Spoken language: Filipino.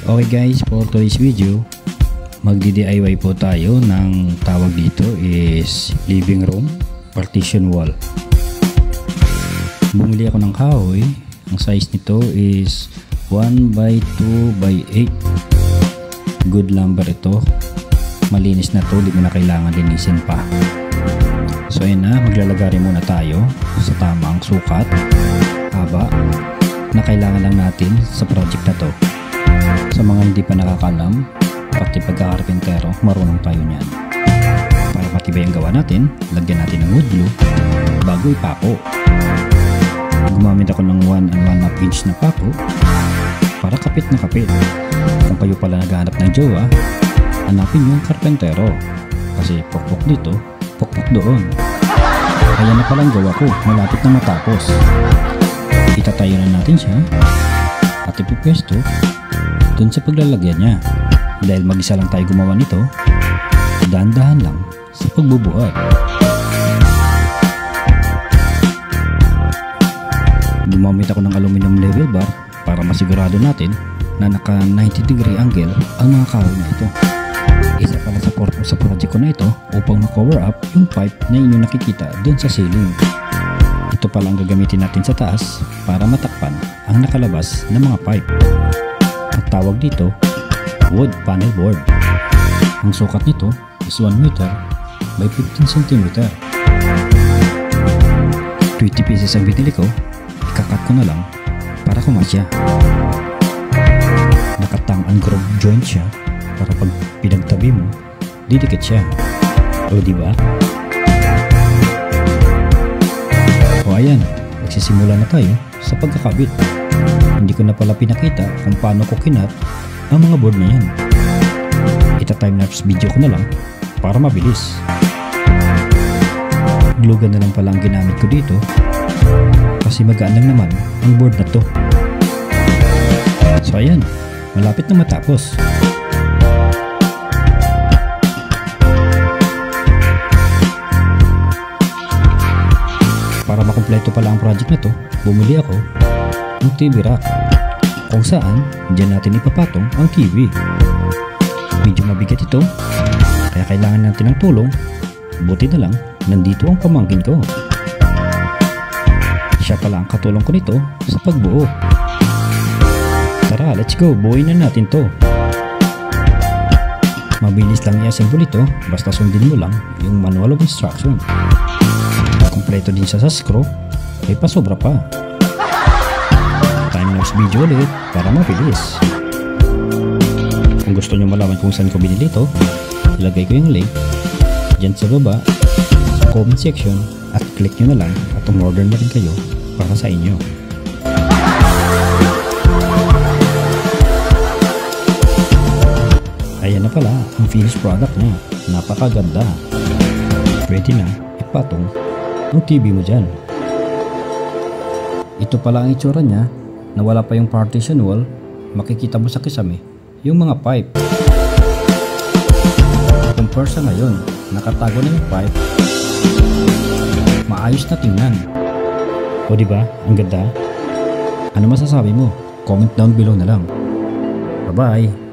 Okay guys, for today's video, magdi-DIY po tayo ng tawag dito is living room partition wall. Bumili ako ng kahoy. Ang size nito is 1x2x8. Good lumber ito. Malinis na to, di mo na kailangan linisin pa. So ayun na, maglalagari muna tayo sa tamang sukat, haba na kailangan lang natin sa project na to. Sa mga hindi pa nakakalam, pati pagkakarpentero, marunong tayo niyan. Para matibay ang gawa natin, lagyan natin ng wood glue bago ipako. Gumamit ako ng 1 1/2 inch na pako para kapit na kapit. Kung kayo pala naghahanap ng jowa, hanapin yung karpentero kasi pokpok dito, pokpok doon. Ayan na palang gawa ko, malapit na matapos. Itatayo na natin siya at ipipwesto dun sa paglalagyan niya. Dahil mag-isa lang tayo gumawa nito, dahan-dahan lang sa pagbubuhat. Gumamit ako ng aluminum level bar para masigurado natin na naka 90 degree angle ang mga kahoy na ito. Isa pala sa purpose sa project ko na ito upang ma-cover up yung pipe na inyo nakikita dun sa ceiling. Ito pala ang gagamitin natin sa taas para matakpan ang nakalabas na mga pipe. Ang tawag dito, wood panel board. Ang sukat nito is 1 meter by 15 cm. 20 pieces ang binili ko, ikakat ko na lang para kumasya. Nakatang and groove joint siya para pag pinagtabi mo, didikit siya. O diba? O ayan, magsisimula na tayo sa pagkakabit. Hindi ko na pala pinakita kung paano ko kinat ang mga board na yan. Ita-timelapse video ko na lang para mabilis. Glue gun na lang pala ang ginamit ko dito kasi magaan lang naman ang board na to. So ayan, malapit na matapos. Para makumpleto pala ang project na to, bumili ako ng TV rack kung saan dyan natin ipapatong ang TV. Medyo mabigat ito kaya kailangan natin ng tulong. Buti na lang nandito ang pamangkin ko. Siya pala ang katulong ko nito sa pagbuo. Tara, let's go, buuin na natin to. Mabilis lang i-assemble ito, basta sundin mo lang yung manual of instruction. Kompleto din siya sa screw, ay pasobra pa. Time-lapse video ulit para mabilis. Kung gusto nyo malaman kung saan ko binili ito, ilagay ko yung link dyan sa baba sa comment section at click nyo na lang at umorder na rin kayo para sa inyo. Ayan na pala ang finished product niya. Napakaganda. Pwede na ipatong ang TV mo dyan. Ito pala ang itsura niya na wala pa yung partition wall. Makikita mo sa kisame yung mga pipe. Compare sa ngayon, nakatago na yung pipe. Maayos na tingnan. O diba? Ang ganda. Ano masasabi mo? Comment down below na lang. Bye bye.